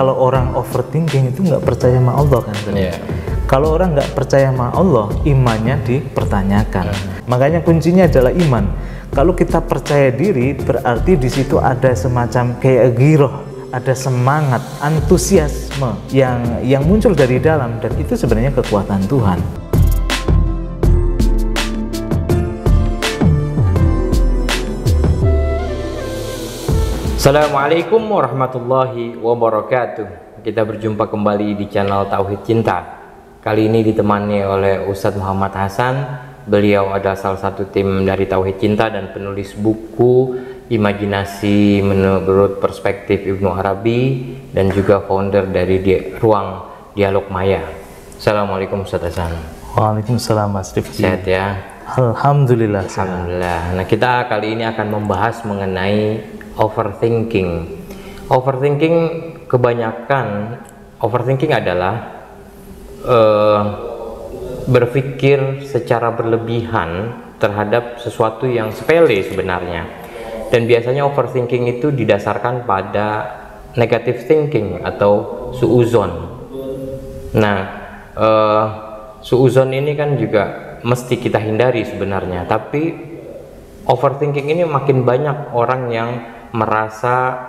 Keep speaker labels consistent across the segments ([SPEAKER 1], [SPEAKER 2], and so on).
[SPEAKER 1] kalau orang overthinking itu nggak percaya sama Allah kan. Kalau orang nggak percaya sama Allah, imannya dipertanyakan. Makanya kuncinya adalah iman. Kalau kita percaya diri, berarti di situ ada semacam kayak giroh, ada semangat, antusiasme yang muncul dari dalam, dan itu sebenarnya kekuatan Tuhan.
[SPEAKER 2] Assalamualaikum warahmatullahi wabarakatuh. Kita berjumpa kembali di channel Tauhid Cinta. Kali ini ditemani oleh Ustadz Muhammad Hasan. Beliau adalah salah satu tim dari Tauhid Cinta dan penulis buku Imajinasi Menurut Perspektif Ibnu Arabi, dan juga founder dari Ruang Dialog Maya. Assalamualaikum Ustadz Hasan.
[SPEAKER 1] Waalaikumsalam Mas Rifki.
[SPEAKER 2] Sehat ya?
[SPEAKER 1] Alhamdulillah.
[SPEAKER 2] Alhamdulillah. Nah, kita kali ini akan membahas mengenai overthinking. Overthinking, kebanyakan overthinking adalah berpikir secara berlebihan terhadap sesuatu yang sepele sebenarnya. Dan biasanya overthinking itu didasarkan pada negative thinking atau suuzon. Nah, suuzon ini kan juga mesti kita hindari sebenarnya, tapi overthinking ini makin banyak orang yang merasa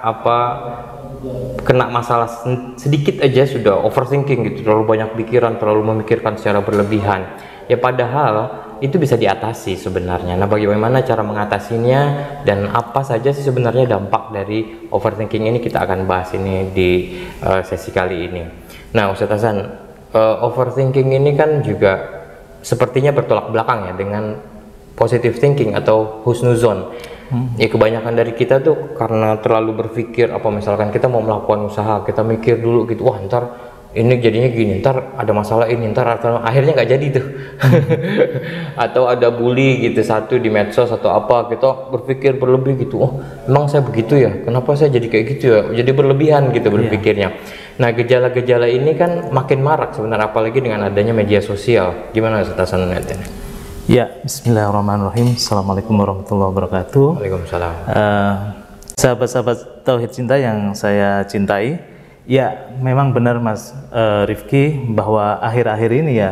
[SPEAKER 2] kena masalah sedikit aja sudah overthinking gitu, terlalu banyak pikiran, terlalu memikirkan secara berlebihan. Ya padahal itu bisa diatasi sebenarnya. Nah, bagaimana cara mengatasinya dan apa saja sih sebenarnya dampak dari overthinking ini, kita akan bahas ini di sesi kali ini. Nah, Ustadz Hasan, overthinking ini kan juga sepertinya bertolak belakang ya dengan positive thinking atau husnuzon. Ya kebanyakan dari kita tuh karena terlalu berpikir, misalkan kita mau melakukan usaha, kita mikir dulu gitu, wah ntar ini jadinya gini, ntar ada masalah ini, ntar akhirnya nggak jadi tuh. Atau ada bully gitu satu di medsos atau apa, kita berpikir berlebih gitu, oh emang saya begitu ya, kenapa saya jadi kayak gitu ya, jadi berlebihan gitu berpikirnya. Nah, gejala-gejala ini kan makin marak sebenarnya, apalagi dengan adanya media sosial. Gimana Ustaz Hasan melihatnya?
[SPEAKER 1] Ya, bismillahirrahmanirrahim. Assalamualaikum warahmatullahi wabarakatuh.
[SPEAKER 2] Waalaikumsalam.
[SPEAKER 1] Sahabat-sahabat Tauhid Cinta yang saya cintai, ya memang benar Mas Rifki, bahwa akhir-akhir ini ya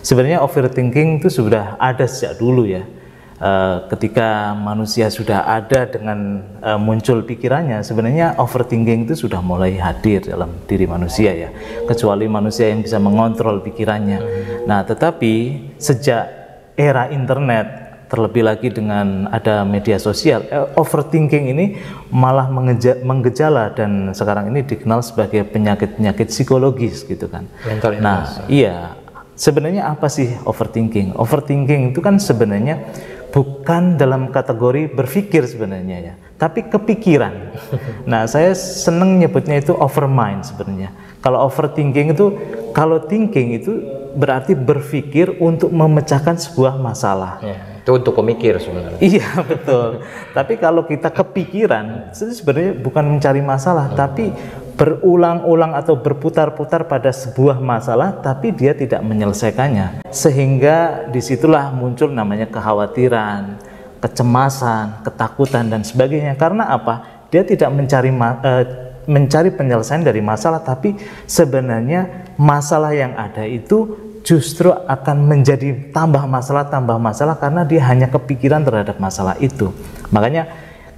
[SPEAKER 1] sebenarnya overthinking itu sudah ada sejak dulu ya. Ketika manusia sudah ada dengan muncul pikirannya, sebenarnya overthinking itu sudah mulai hadir dalam diri manusia ya, kecuali manusia yang bisa mengontrol pikirannya. Nah, tetapi sejak era internet, terlebih lagi dengan ada media sosial, overthinking ini malah menggejala dan sekarang ini dikenal sebagai penyakit-penyakit psikologis gitu kan. Nah, iya, sebenarnya apa sih overthinking? Overthinking itu kan sebenarnya bukan dalam kategori berpikir sebenarnya ya, tapi kepikiran. Nah, saya seneng nyebutnya itu overmind sebenarnya. Kalau overthinking itu, kalau thinking itu berarti berpikir untuk memecahkan sebuah masalah.
[SPEAKER 2] Ya, itu untuk pemikir sebenarnya.
[SPEAKER 1] Iya, betul. Tapi kalau kita kepikiran, itu sebenarnya bukan mencari masalah, tapi berulang-ulang atau berputar-putar pada sebuah masalah, tapi dia tidak menyelesaikannya. Sehingga disitulah muncul namanya kekhawatiran, kecemasan, ketakutan, dan sebagainya. Karena apa? Dia tidak mencari penyelesaian dari masalah, tapi sebenarnya masalah yang ada itu justru akan menjadi tambah masalah karena dia hanya kepikiran terhadap masalah itu. Makanya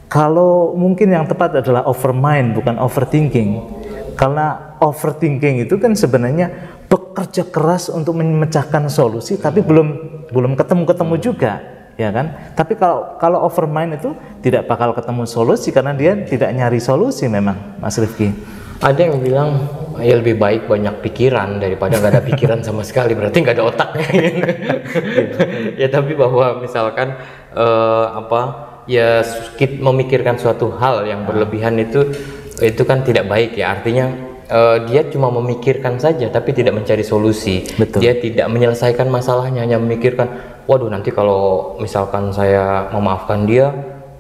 [SPEAKER 1] kalau mungkin yang tepat adalah overmind, bukan overthinking. Karena overthinking itu kan sebenarnya bekerja keras untuk memecahkan solusi, tapi belum ketemu juga, ya kan? Tapi kalau overmind itu tidak bakal ketemu solusi karena dia tidak nyari solusi memang, Mas Rifki.
[SPEAKER 2] Ada yang bilang ya lebih baik banyak pikiran daripada nggak ada pikiran sama sekali, berarti nggak ada otaknya. Ya tapi bahwa misalkan memikirkan suatu hal yang berlebihan itu kan tidak baik ya, artinya dia cuma memikirkan saja tapi tidak mencari solusi.
[SPEAKER 1] Betul.
[SPEAKER 2] Dia tidak menyelesaikan masalahnya, hanya memikirkan, waduh nanti kalau misalkan saya memaafkan dia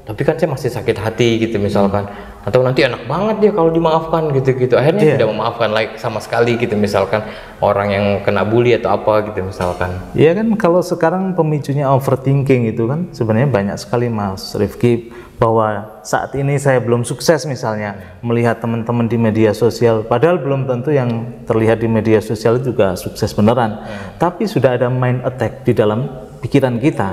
[SPEAKER 2] tapi kan saya masih sakit hati gitu misalkan, atau nanti enak banget dia kalau dimaafkan gitu-gitu, akhirnya tidak memaafkan sama sekali gitu misalkan, orang yang kena bully atau apa gitu misalkan.
[SPEAKER 1] Iya kan, kalau sekarang pemicunya overthinking itu kan sebenarnya banyak sekali Mas Rifki, bahwa saat ini saya belum sukses misalnya melihat teman-teman di media sosial, padahal belum tentu yang terlihat di media sosial itu juga sukses beneran, tapi sudah ada mind attack di dalam pikiran kita,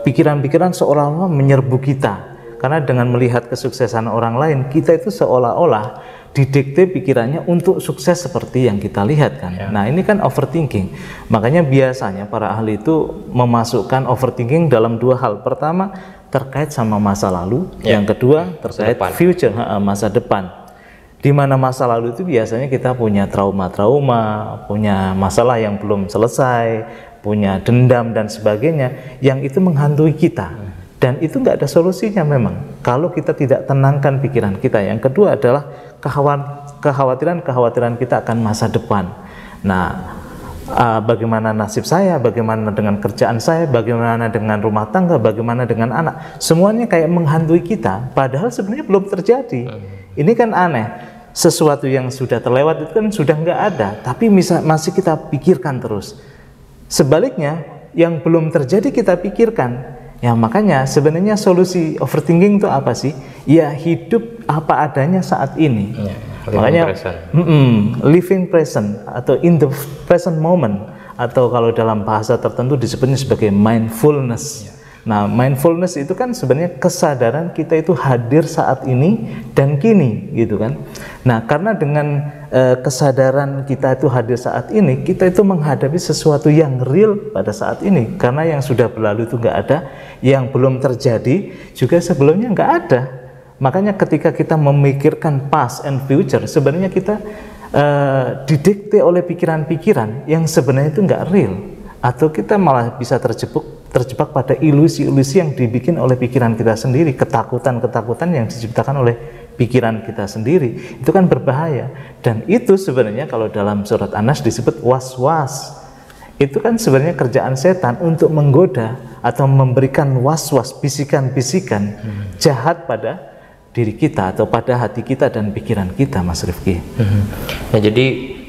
[SPEAKER 1] pikiran-pikiran seolah-olah menyerbu kita. Karena dengan melihat kesuksesan orang lain, kita itu seolah-olah didikte pikirannya untuk sukses seperti yang kita lihat kan. Nah ini kan overthinking. Makanya biasanya para ahli itu memasukkan overthinking dalam dua hal. Pertama terkait sama masa lalu, yang kedua terkait future, masa depan. Di mana masa lalu itu biasanya kita punya trauma-trauma, punya masalah yang belum selesai, punya dendam dan sebagainya, yang itu menghantui kita. Dan itu nggak ada solusinya memang kalau kita tidak tenangkan pikiran kita. Yang kedua adalah kekhawatiran kita akan masa depan. Nah, bagaimana nasib saya, bagaimana dengan kerjaan saya, bagaimana dengan rumah tangga, bagaimana dengan anak, semuanya kayak menghantui kita, padahal sebenarnya belum terjadi. Ini kan aneh, sesuatu yang sudah terlewat itu kan sudah nggak ada, tapi masih kita pikirkan terus. Sebaliknya, yang belum terjadi kita pikirkan. Ya makanya sebenarnya solusi overthinking itu apa sih? Ya hidup apa adanya saat ini. Makanya living present atau in the present moment, atau kalau dalam bahasa tertentu disebutnya sebagai mindfulness. Nah mindfulness itu kan sebenarnya kesadaran kita itu hadir saat ini dan kini gitu kan. Nah karena dengan kesadaran kita itu hadir saat ini, kita itu menghadapi sesuatu yang real pada saat ini. Karena yang sudah berlalu itu nggak ada, yang belum terjadi juga sebelumnya nggak ada. Makanya ketika kita memikirkan past and future, sebenarnya kita didikte oleh pikiran-pikiran yang sebenarnya itu nggak real, atau kita malah bisa terjebak pada ilusi-ilusi yang dibikin oleh pikiran kita sendiri, ketakutan-ketakutan yang diciptakan oleh pikiran kita sendiri. Itu kan berbahaya, dan itu sebenarnya kalau dalam surat An-Nas disebut was-was. Itu kan sebenarnya kerjaan setan untuk menggoda atau memberikan was-was, bisikan-bisikan jahat pada diri kita atau pada hati kita dan pikiran kita, Mas Rifki.
[SPEAKER 2] Nah, jadi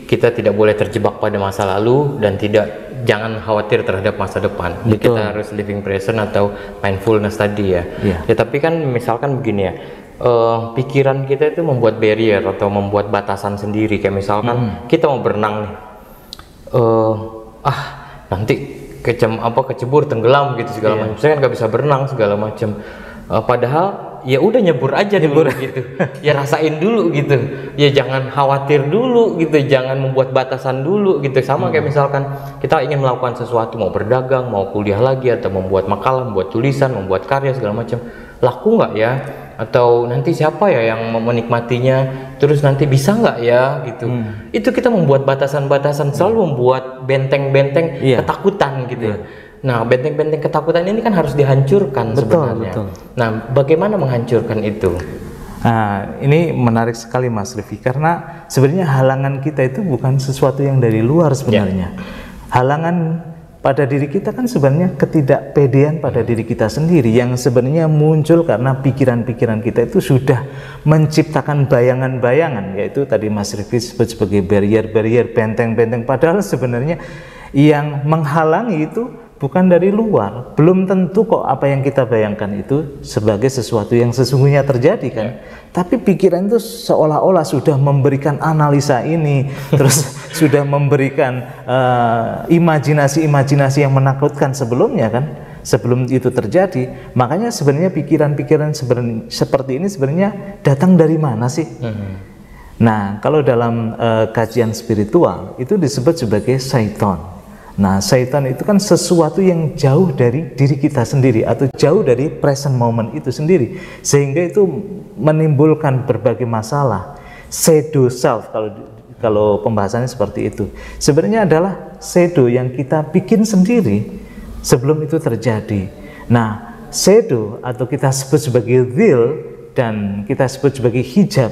[SPEAKER 2] kita tidak boleh terjebak pada masa lalu dan jangan khawatir terhadap masa depan. Jadi kita harus living present atau mindfulness tadi ya. Ya tapi kan misalkan begini ya, pikiran kita itu membuat barrier atau membuat batasan sendiri. Kayak misalkan kita mau berenang nih, nanti kecebur tenggelam gitu segala macam. Saya kan nggak bisa berenang segala macam. Padahal ya udah nyebur aja dulu gitu. Ya rasain dulu gitu. Ya jangan khawatir dulu gitu. Jangan membuat batasan dulu gitu. Sama kayak misalkan kita ingin melakukan sesuatu, mau berdagang, mau kuliah lagi, atau membuat makalah, membuat tulisan, membuat karya segala macam. Laku nggak ya? Atau nanti siapa ya yang menikmatinya? Terus nanti bisa nggak ya gitu? Itu kita membuat batasan-batasan, selalu membuat benteng-benteng ketakutan gitu. Nah, benteng-benteng ketakutan ini kan harus dihancurkan sebenarnya. Nah, bagaimana menghancurkan itu?
[SPEAKER 1] Nah, ini menarik sekali Mas Rifki, karena sebenarnya halangan kita itu bukan sesuatu yang dari luar sebenarnya. Halangan pada diri kita kan sebenarnya ketidakpedean pada diri kita sendiri, yang sebenarnya muncul karena pikiran-pikiran kita itu sudah menciptakan bayangan-bayangan, yaitu tadi Mas Rifki sebut sebagai barrier-barrier, benteng-benteng, padahal sebenarnya yang menghalangi itu bukan dari luar. Belum tentu kok apa yang kita bayangkan itu sebagai sesuatu yang sesungguhnya terjadi kan. Tapi pikiran itu seolah-olah sudah memberikan analisa ini, terus sudah memberikan imajinasi-imajinasi yang menakutkan sebelumnya kan, sebelum itu terjadi. Makanya sebenarnya pikiran-pikiran seperti ini sebenarnya datang dari mana sih? Nah, kalau dalam kajian spiritual itu disebut sebagai syaitan. Nah, syaitan itu kan sesuatu yang jauh dari diri kita sendiri atau jauh dari present moment itu sendiri, sehingga itu menimbulkan berbagai masalah. Shadow self, kalau pembahasannya seperti itu, sebenarnya adalah shadow yang kita bikin sendiri sebelum itu terjadi. Nah, shadow atau kita sebut sebagai veil dan kita sebut sebagai hijab,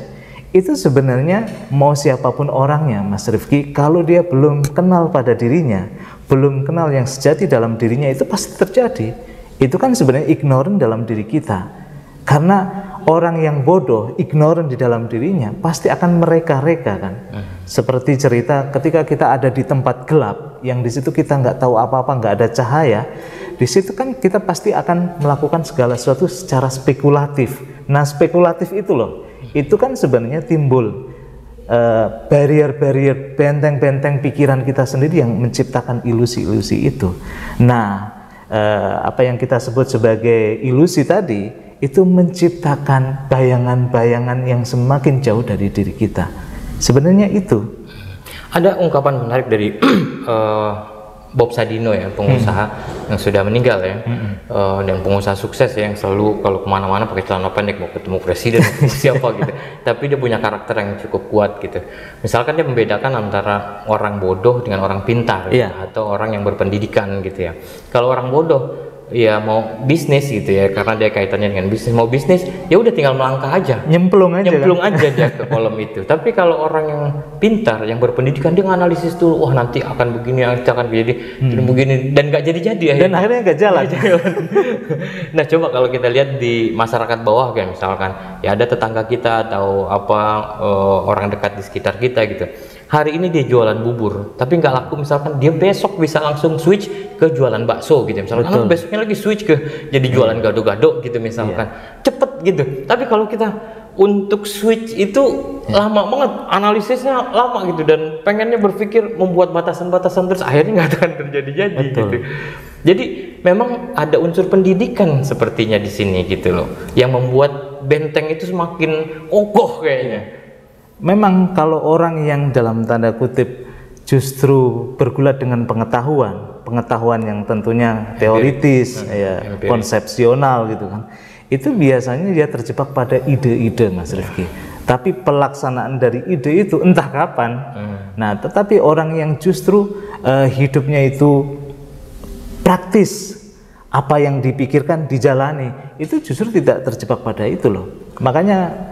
[SPEAKER 1] itu sebenarnya mau siapapun orangnya, Mas Rifki, kalau dia belum kenal pada dirinya, belum kenal yang sejati dalam dirinya, itu pasti terjadi. Itu kan sebenarnya ignorant dalam diri kita. Karena orang yang bodoh, ignorant di dalam dirinya pasti akan mereka-reka kan. Seperti cerita ketika kita ada di tempat gelap, yang di situ kita nggak tahu apa-apa, nggak ada cahaya, di situ kan kita pasti akan melakukan segala sesuatu secara spekulatif. Nah, spekulatif itu loh, itu kan sebenarnya timbul barrier-barrier, benteng-benteng pikiran kita sendiri yang menciptakan ilusi-ilusi itu. Nah, apa yang kita sebut sebagai ilusi tadi itu menciptakan bayangan-bayangan yang semakin jauh dari diri kita. Sebenarnya itu.
[SPEAKER 2] Ada ungkapan menarik dari Bob Sadino ya, pengusaha yang sudah meninggal ya, dan pengusaha sukses ya, yang selalu kalau kemana-mana pakai celana pendek, mau ketemu presiden, mau siapa gitu. Tapi dia punya karakter yang cukup kuat gitu. Misalkan dia membedakan antara orang bodoh dengan orang pintar, gitu, atau orang yang berpendidikan gitu ya. Kalau orang bodoh ya mau bisnis gitu ya, karena dia kaitannya dengan bisnis, mau bisnis ya udah tinggal melangkah aja, nyemplung aja dia ke kolam itu. Tapi kalau orang yang pintar, yang berpendidikan, dia nganalisis dulu, wah nanti akan begini, akan jadi begini, dan nggak jadi
[SPEAKER 1] dan akhirnya nggak jalan.
[SPEAKER 2] Nah, coba kalau kita lihat di masyarakat bawah kan, misalkan ya ada tetangga kita atau apa, orang dekat di sekitar kita gitu, hari ini dia jualan bubur tapi nggak laku, misalkan dia besok bisa langsung switch ke jualan bakso gitu misalkan, besoknya lagi switch ke jadi jualan gado-gado gitu misalkan, cepet gitu. Tapi kalau kita untuk switch itu lama banget, analisisnya lama gitu, dan pengennya berpikir membuat batasan-batasan, terus akhirnya nggak akan terjadi gitu. Jadi memang ada unsur pendidikan sepertinya di sini gitu loh, yang membuat benteng itu semakin kokoh kayaknya.
[SPEAKER 1] Memang kalau orang yang dalam tanda kutip justru bergulat dengan pengetahuan yang tentunya teoritis, konsepsional gitu kan, itu biasanya dia terjebak pada ide-ide, Mas Rifki. Tapi pelaksanaan dari ide itu entah kapan. Nah, tetapi orang yang justru hidupnya itu praktis, apa yang dipikirkan dijalani, itu justru tidak terjebak pada itu loh. Makanya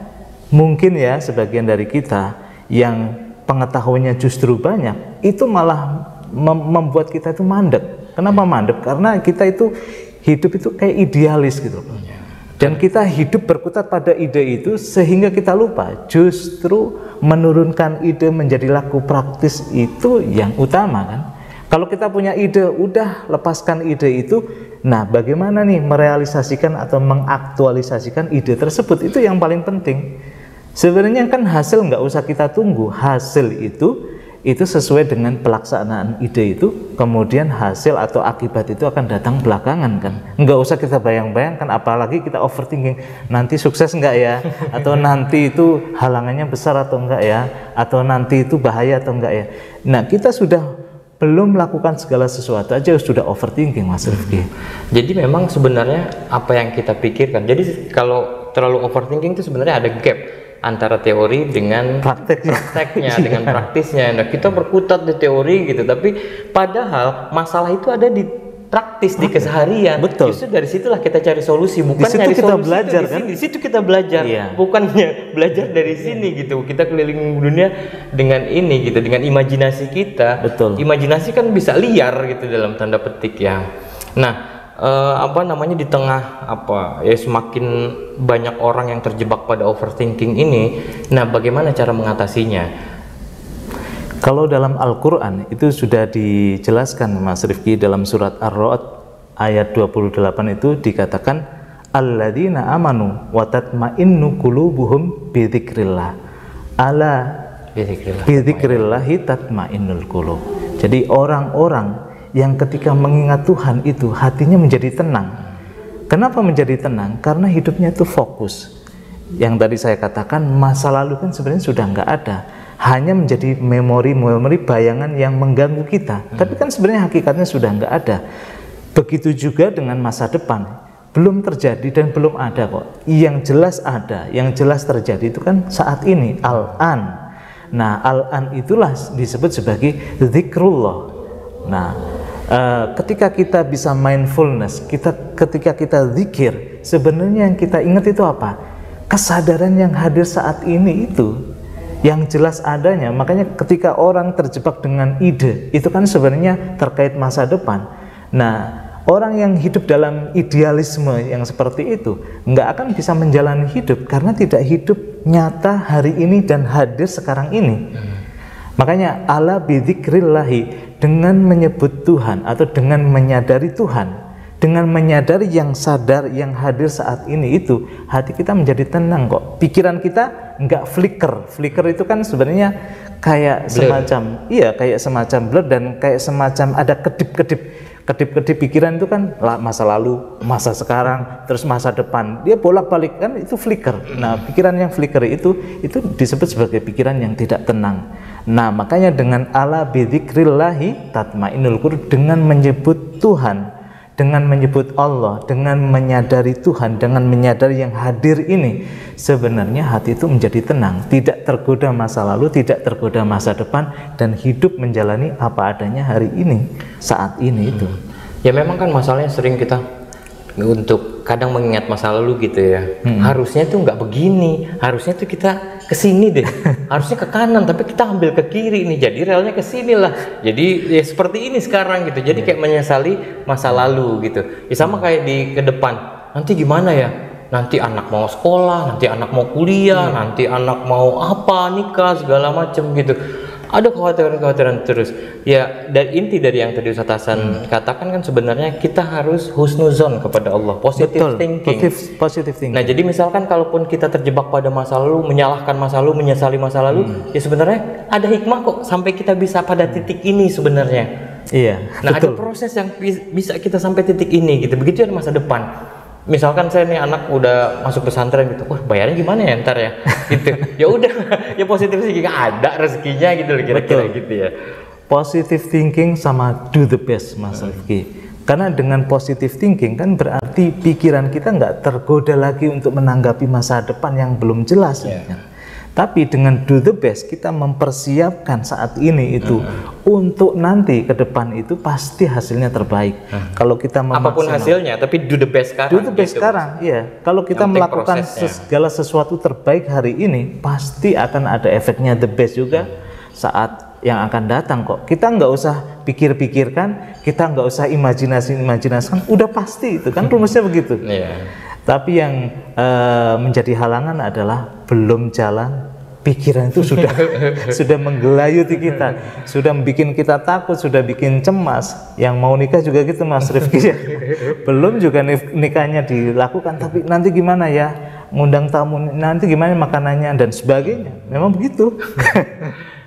[SPEAKER 1] mungkin ya sebagian dari kita yang pengetahuannya justru banyak, itu malah membuat kita itu mandek. Kenapa mandek? Karena kita itu hidup itu kayak idealis gitu. Dan kita hidup berkutat pada ide itu sehingga kita lupa justru menurunkan ide menjadi laku praktis itu yang utama kan. Kalau kita punya ide, udah lepaskan ide itu. Nah, bagaimana nih merealisasikan atau mengaktualisasikan ide tersebut, itu yang paling penting. Sebenarnya kan hasil nggak usah kita tunggu, hasil itu sesuai dengan pelaksanaan ide itu, kemudian hasil atau akibat itu akan datang belakangan kan. Nggak usah kita bayang-bayangkan, apalagi kita overthinking, nanti sukses nggak ya, atau nanti itu halangannya besar atau enggak ya, atau nanti itu bahaya atau enggak ya. Nah, kita sudah belum melakukan segala sesuatu aja sudah overthinking, Mas Rifki.
[SPEAKER 2] Jadi memang sebenarnya apa yang kita pikirkan, jadi kalau terlalu overthinking itu sebenarnya ada gap antara teori dengan prakteknya dengan praktisnya. Nah, kita berkutat di teori gitu, tapi padahal masalah itu ada di praktis, di keseharian.
[SPEAKER 1] Betul.
[SPEAKER 2] Justru dari situlah kita cari solusi, bukan
[SPEAKER 1] nyari
[SPEAKER 2] kita
[SPEAKER 1] solusi belajar kan?
[SPEAKER 2] Di situ kita belajar, bukannya belajar dari sini gitu. Kita keliling dunia dengan ini gitu, dengan imajinasi kita.
[SPEAKER 1] Betul.
[SPEAKER 2] Imajinasi kan bisa liar gitu dalam tanda petik ya. Nah, di tengah semakin banyak orang yang terjebak pada overthinking ini, nah bagaimana cara mengatasinya?
[SPEAKER 1] Kalau dalam Al-Quran itu sudah dijelaskan, Mas Rifki, dalam surat Ar-Ra'd ayat 28 itu dikatakan alladzina amanu wa tatma'innu qulubuhum bi dzikrillah, ala bi dzikrillahi tatma'innul qulub. Jadi orang-orang yang ketika mengingat Tuhan itu hatinya menjadi tenang. Kenapa menjadi tenang? Karena hidupnya itu fokus. Yang tadi saya katakan, masa lalu kan sebenarnya sudah nggak ada, hanya menjadi memori bayangan yang mengganggu kita. Tapi kan sebenarnya hakikatnya sudah nggak ada. Begitu juga dengan masa depan, belum terjadi dan belum ada kok. Yang jelas ada, yang jelas terjadi itu kan saat ini, al-an. Nah, al-an itulah disebut sebagai zikrullah. Nah, ketika kita bisa mindfulness, ketika kita zikir, sebenarnya yang kita ingat itu apa? Kesadaran yang hadir saat ini itu, yang jelas adanya. Makanya ketika orang terjebak dengan ide, itu kan sebenarnya terkait masa depan. Nah, Orang yang hidup dalam idealisme yang seperti itu nggak akan bisa menjalani hidup karena tidak hidup nyata hari ini dan hadir sekarang ini. Makanya ala bidzikrillahi, dengan menyebut Tuhan atau dengan menyadari Tuhan, dengan menyadari yang sadar yang hadir saat ini, itu hati kita menjadi tenang kok. Pikiran kita nggak flicker itu kan sebenarnya kayak semacam kayak semacam blur dan kayak semacam ada kedip pikiran itu kan masa lalu, masa sekarang, terus masa depan. Dia bolak-balik kan, itu flicker. Nah, pikiran yang flicker itu disebut sebagai pikiran yang tidak tenang. Nah, makanya dengan ala bidzikrillahi tatmainnul qulub, dengan menyebut Tuhan, dengan menyebut Allah, dengan menyadari Tuhan, dengan menyadari yang hadir ini, sebenarnya hati itu menjadi tenang, tidak tergoda masa lalu, tidak tergoda masa depan, dan hidup menjalani apa adanya hari ini, saat ini itu.
[SPEAKER 2] Ya memang kan masalahnya sering kita untuk kadang mengingat masa lalu gitu ya. Harusnya tuh nggak begini, harusnya tuh kita kesini deh, harusnya ke kanan, tapi kita ambil ke kiri nih, jadi realnya ke sini lah. Jadi ya seperti ini sekarang gitu. Jadi kayak menyesali masa lalu gitu. Ya sama kayak di ke depan. Nanti gimana ya? Nanti anak mau sekolah, nanti anak mau kuliah, nanti anak mau apa, nikah segala macem gitu. Ada kekhawatiran terus. Ya, dan inti dari yang tadi Ustaz Hasan katakan kan sebenarnya kita harus husnuzon kepada Allah, positive thinking.
[SPEAKER 1] Positive thinking.
[SPEAKER 2] Nah, jadi misalkan kalaupun kita terjebak pada masa lalu, menyalahkan masa lalu, menyesali masa lalu, ya sebenarnya ada hikmah kok sampai kita bisa pada titik ini sebenarnya.
[SPEAKER 1] Iya.
[SPEAKER 2] Nah, ada proses yang bisa kita sampai titik ini gitu. Begitu ya masa depan. Misalkan saya nih anak udah masuk pesantren gitu, wah bayarnya gimana ya ntar ya, gitu. Ya udah, ya positif sih, ada rezekinya gitu loh, kira-kira gitu ya.
[SPEAKER 1] Positive thinking sama do the best, Mas Rifki. Karena dengan positive thinking kan berarti pikiran kita nggak tergoda lagi untuk menanggapi masa depan yang belum jelas. Kan? Tapi dengan do the best, kita mempersiapkan saat ini itu untuk nanti ke depan itu pasti hasilnya terbaik. Kalau kita
[SPEAKER 2] apapun hasilnya, tapi do the best sekarang.
[SPEAKER 1] Do the best gitu. Sekarang, iya. Kalau kita melakukan segala sesuatu terbaik hari ini, pasti akan ada efeknya the best juga saat yang akan datang kok. Kita nggak usah pikir-pikirkan, kita nggak usah imajinasi-imajinasikan, udah pasti itu kan rumusnya begitu. Tapi yang menjadi halangan adalah belum jalan, pikiran itu sudah menggelayuti kita, sudah bikin kita takut, sudah bikin cemas. Yang mau nikah juga gitu, Mas Rifki. Belum juga nikahnya dilakukan, tapi nanti gimana ya, ngundang tamu, nanti gimana makanannya dan sebagainya. Memang begitu.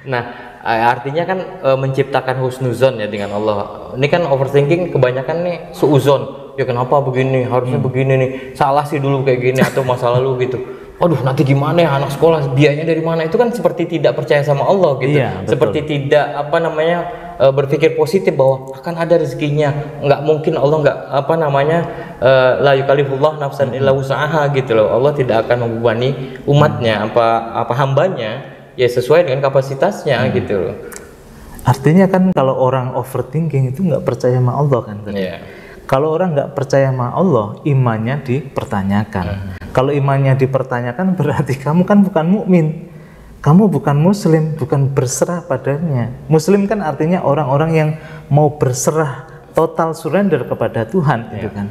[SPEAKER 2] Nah, artinya kan menciptakan husnuzon ya dengan Allah. Ini kan overthinking kebanyakan nih suuzon. Ya kenapa begini, harusnya begini nih, salah sih dulu kayak gini, atau masa lalu gitu. Aduh, nanti gimana ya anak sekolah, biayanya dari mana? Itu kan seperti tidak percaya sama Allah gitu. Seperti tidak berpikir positif bahwa akan ada rezekinya. Nggak mungkin Allah nggak la yukallifullah nafsan illa wus'aha gitu loh. Allah tidak akan membebani umatnya apa hambanya ya sesuai dengan kapasitasnya gitu loh.
[SPEAKER 1] Artinya kan kalau orang overthinking itu nggak percaya sama Allah kan tadi. Kalau orang nggak percaya sama Allah, imannya dipertanyakan. Kalau imannya dipertanyakan berarti kamu kan bukan mukmin, kamu bukan muslim, bukan berserah padanya. Muslim kan artinya orang-orang yang mau berserah, total surrender kepada Tuhan, gitu kan.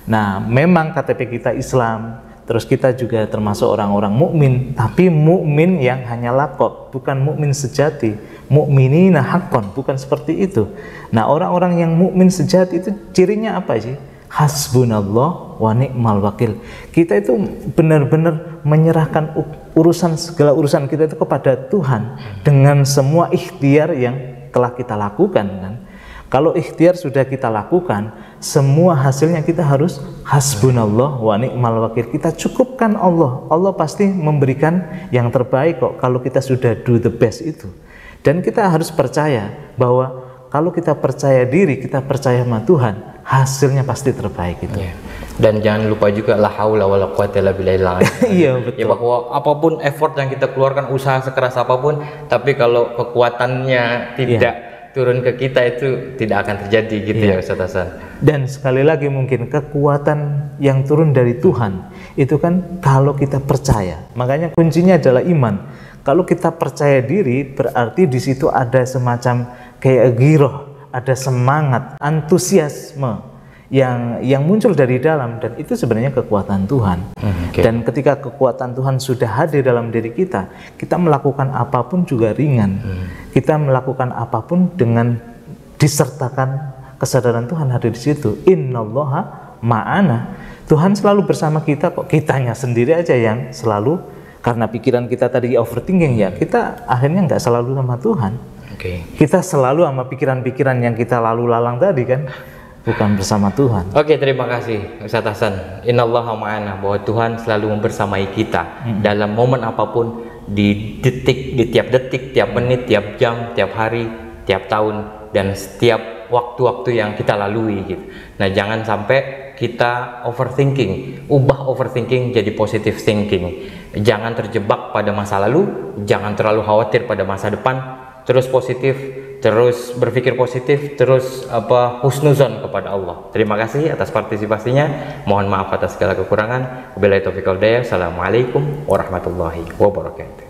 [SPEAKER 1] Nah, memang KTP kita Islam, terus kita juga termasuk orang-orang mukmin, tapi mukmin yang hanya laqab, bukan mukmin sejati. Mukminina haqqan, bukan seperti itu. Nah, orang-orang yang mukmin sejati itu cirinya apa sih? Hasbunallah wa ni'mal wakil. Kita itu benar-benar menyerahkan segala urusan kita itu kepada Tuhan dengan semua ikhtiar yang telah kita lakukan kan. Kalau ikhtiar sudah kita lakukan, semua hasilnya kita harus hasbunallah wa ni'mal wakil. Kita cukupkan Allah. Allah pasti memberikan yang terbaik kok kalau kita sudah do the best itu. Dan kita harus percaya bahwa kalau kita percaya diri, kita percaya sama Tuhan, hasilnya pasti terbaik itu.
[SPEAKER 2] Dan jangan lupa juga la haula wala quwata illa billah.
[SPEAKER 1] Iya, betul.
[SPEAKER 2] Ya, bahwa apapun effort yang kita keluarkan, usaha sekeras apapun, tapi kalau kekuatannya tidak turun ke kita, itu tidak akan terjadi gitu ya Ustaz Hasan.
[SPEAKER 1] Dan sekali lagi mungkin kekuatan yang turun dari Tuhan itu kan kalau kita percaya. Makanya kuncinya adalah iman. Kalau kita percaya diri, berarti di situ ada semacam kayak giroh, ada semangat, antusiasme yang muncul dari dalam, dan itu sebenarnya kekuatan Tuhan. Dan ketika kekuatan Tuhan sudah hadir dalam diri kita, kita melakukan apapun juga ringan. Kita melakukan apapun dengan disertakan kesadaran Tuhan hadir di situ. Innallaha ma'ana. Tuhan selalu bersama kita kok. Kitanya sendiri aja yang selalu, karena pikiran kita tadi overthinking ya, kita akhirnya nggak selalu sama Tuhan. Kita selalu sama pikiran-pikiran yang kita lalu lalang tadi kan, bukan bersama Tuhan.
[SPEAKER 2] Terima kasih Ustadz Hasan. Innallaha ma'ana, bahwa Tuhan selalu membersamai kita dalam momen apapun, di detik, di tiap detik, tiap menit, tiap jam, tiap hari, tiap tahun, dan setiap waktu-waktu yang kita lalui gitu. Nah, jangan sampai kita overthinking, ubah overthinking jadi positive thinking. Jangan terjebak pada masa lalu, jangan terlalu khawatir pada masa depan, terus positif, terus berpikir positif, terus husnuzon kepada Allah. Terima kasih atas partisipasinya. Mohon maaf atas segala kekurangan. Wabillahi taufiq wal hidayah. Assalamualaikum warahmatullahi wabarakatuh.